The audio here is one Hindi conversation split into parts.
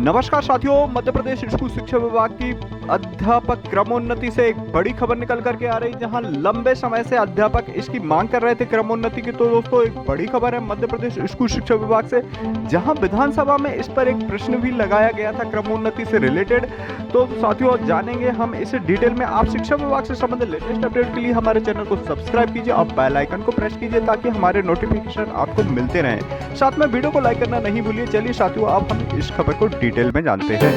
नमस्कार साथियों, मध्य प्रदेश स्कूल शिक्षा विभाग की अध्यापक क्रमोन्नति से एक बड़ी खबर निकल करके आ रही, जहां लंबे समय से अध्यापक इसकी मांग कर रहे थे क्रमोन्नति की। तो दोस्तों, एक बड़ी खबर है मध्य प्रदेश स्कूल शिक्षा विभाग से, जहां विधानसभा में इस पर एक प्रश्न भी लगाया गया था क्रमोन्नति से रिलेटेड। तो साथियों, जानेंगे हम इसे डिटेल में। आप शिक्षा विभाग से संबंधित लेटेस्ट अपडेट के लिए हमारे चैनल को सब्सक्राइब कीजिए और बेल आइकन को प्रेस कीजिए ताकि हमारे नोटिफिकेशन आपको मिलते रहें। साथ में वीडियो को लाइक करना नहीं भूलिए। चलिए साथियों, अब हम इस खबर को डिटेल में जानते हैं।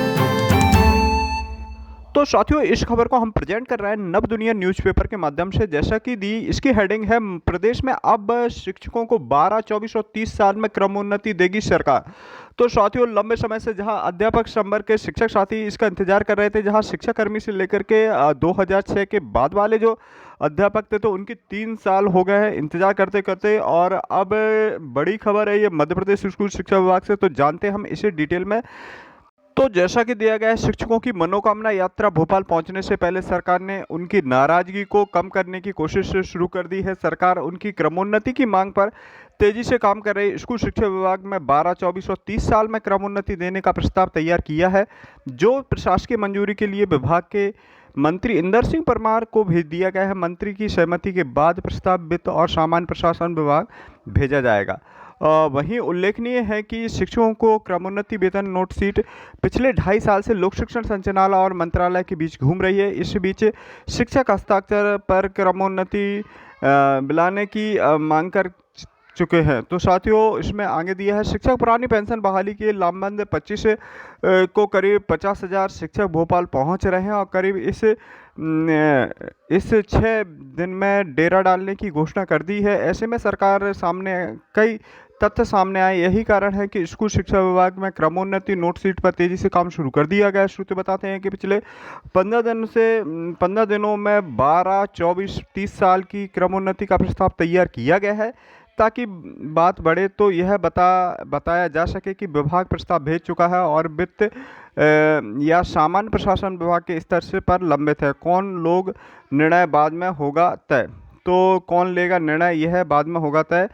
तो साथियों, इस खबर को हम प्रेजेंट कर रहे हैं नव दुनिया न्यूज़पेपर के माध्यम से। जैसा कि इसकी हेडिंग है, प्रदेश में अब शिक्षकों को 12, 24 और 30 साल में क्रमोन्नति देगी सरकार। तो साथियों, लंबे समय से जहां अध्यापक संवर्ग के शिक्षक साथी इसका इंतजार कर रहे थे, जहां शिक्षाकर्मी से लेकर के 2006 के बाद वाले जो अध्यापक थे, तो उनकी 3 साल हो गए हैं इंतजार करते करते। और अब बड़ी खबर है ये मध्य प्रदेश स्कूल शिक्षा विभाग से, तो जानते हैं हम इसे डिटेल में। तो जैसा कि दिया गया है, शिक्षकों की मनोकामना यात्रा भोपाल पहुंचने से पहले सरकार ने उनकी नाराजगी को कम करने की कोशिश शुरू कर दी है। सरकार उनकी क्रमोन्नति की मांग पर तेजी से काम कर रही। स्कूल शिक्षा विभाग में 12, 24 और 30 साल में क्रमोन्नति देने का प्रस्ताव तैयार किया है, जो प्रशासकीय मंजूरी के लिए विभाग के मंत्री इंदर सिंह परमार को भेज दिया गया है। मंत्री की सहमति के बाद प्रस्ताव वित्त और सामान्य प्रशासन विभाग भेजा जाएगा। वहीं उल्लेखनीय है कि शिक्षकों को क्रमोन्नति वेतन नोट शीट पिछले 2.5 साल से लोक शिक्षण संचालनालय और मंत्रालय के बीच घूम रही है। इस बीच शिक्षक हस्ताक्षर पर क्रमोन्नति दिलाने की मांग कर चुके हैं। तो साथियों, इसमें आगे दिया है, शिक्षक पुरानी पेंशन बहाली के लामबंद 25 को करीब 50,000 शिक्षक भोपाल पहुंच रहे हैं और करीब इस 6 दिन में डेरा डालने की घोषणा कर दी है। ऐसे में सरकार सामने कई तथ्य सामने आए। यही कारण है कि स्कूल शिक्षा विभाग में क्रमोन्नति नोट शीट पर तेजी से काम शुरू कर दिया गया। सूत्र बताते हैं कि पिछले 15 दिनों में 12, 24, 30 साल की क्रमोन्नति का प्रस्ताव तैयार किया गया है, ताकि बात बढ़े तो यह बताया जा सके कि विभाग प्रस्ताव भेज चुका है और वित्त या सामान्य प्रशासन विभाग के स्तर से पर लंबित है। कौन लोग निर्णय बाद में होगा तय। तो कौन लेगा निर्णय, यह बाद में होगा तय।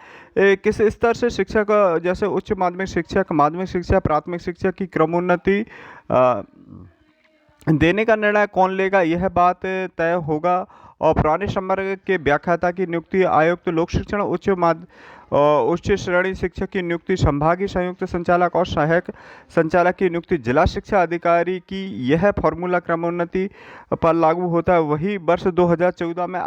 किस स्तर से शिक्षक, जैसे उच्च माध्यमिक शिक्षक, माध्यमिक शिक्षक, प्राथमिक शिक्षक की क्रमोन्नति देने का निर्णय कौन लेगा, यह बात तय होगा। और पुराने संवर्ग के व्याख्याता की नियुक्ति आयुक्त लोक शिक्षण, उच्च श्रेणी शिक्षक की नियुक्ति संभागीय संयुक्त संचालक और सहायक संचालक की नियुक्ति जिला शिक्षा अधिकारी की, यह फॉर्मूला क्रमोन्नति पर लागू होता है। वही वर्ष 2014 में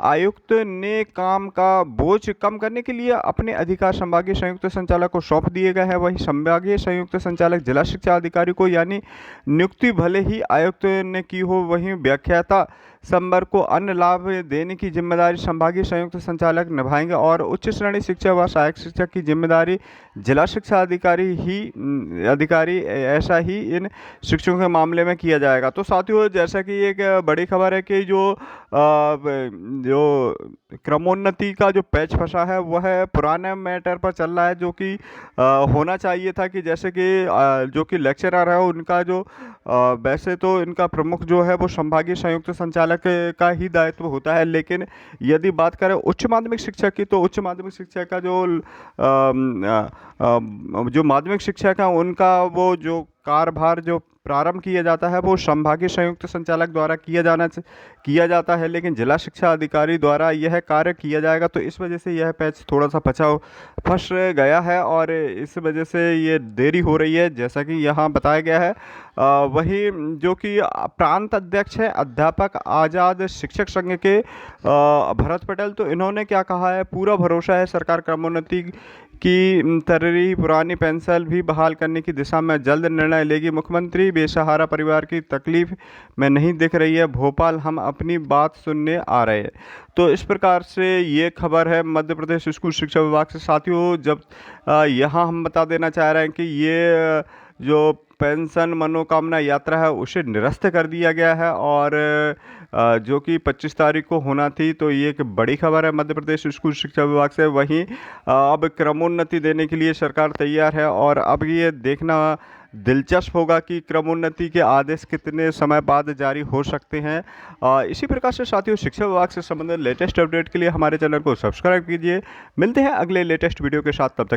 आयुक्त ने काम का बोझ कम करने के लिए अपने अधिकार संभागीय संयुक्त संचालक को सौंप दिए गए हैं। वही संभागीय संयुक्त संचालक जिला शिक्षा अधिकारी को, यानी नियुक्ति भले ही आयुक्त ने की हो, वहीं व्याख्याता संवर्ग को अन्य लाभ देने की जिम्मेदारी संभागीय संयुक्त संचालक निभाएंगे और उच्च श्रेणी शिक्षक व सहायक शिक्षक की जिम्मेदारी जिला शिक्षा अधिकारी ऐसा ही इन शिक्षकों के मामले में किया जाएगा। तो साथियों, जैसा कि एक बड़ी खबर है कि जो क्रमोन्नति का जो पैच फंसा है वह पुराने मैटर पर चल रहा है, जो कि होना चाहिए था कि जैसे कि जो कि लेक्चरर है उनका जो वैसे तो इनका प्रमुख जो है वो संभागीय संयुक्त संचालक का ही दायित्व होता है, लेकिन यदि बात करें उच्च माध्यमिक शिक्षक की, तो उच्च माध्यमिक शिक्षक का जो माध्यमिक शिक्षक है उनका वो जो कार्यभार जो प्रारंभ किया जाता है वो संभागीय संयुक्त संचालक द्वारा किया जाता है, लेकिन जिला शिक्षा अधिकारी द्वारा यह कार्य किया जाएगा। तो इस वजह से यह पैच थोड़ा सा फंस गया है और इस वजह से ये देरी हो रही है, जैसा कि यहाँ बताया गया है। वही जो कि प्रांत अध्यक्ष है अध्यापक आज़ाद शिक्षक संघ के भरत पटेल, तो इन्होंने क्या कहा है, पूरा भरोसा है सरकार क्रमोन्नति की तरह पुरानी पेंशन भी बहाल करने की दिशा में जल्द निर्णय लेगी। मुख्यमंत्री बेसहारा परिवार की तकलीफ में नहीं दिख रही है, भोपाल हम अपनी बात सुनने आ रहे हैं। तो इस प्रकार से ये खबर है मध्य प्रदेश स्कूल शिक्षा विभाग से। साथियों, जब यहाँ हम बता देना चाह रहे हैं कि ये जो पेंशन मनोकामना यात्रा है उसे निरस्त कर दिया गया है और जो कि 25 तारीख को होना थी। तो ये एक बड़ी खबर है मध्य प्रदेश स्कूल शिक्षा विभाग से। वहीं अब क्रमोन्नति देने के लिए सरकार तैयार है और अब ये देखना दिलचस्प होगा कि क्रमोन्नति के आदेश कितने समय बाद जारी हो सकते हैं। इसी प्रकार से साथियों, शिक्षा विभाग से संबंधित लेटेस्ट अपडेट के लिए हमारे चैनल को सब्सक्राइब कीजिए। मिलते हैं अगले लेटेस्ट वीडियो के साथ, तब तक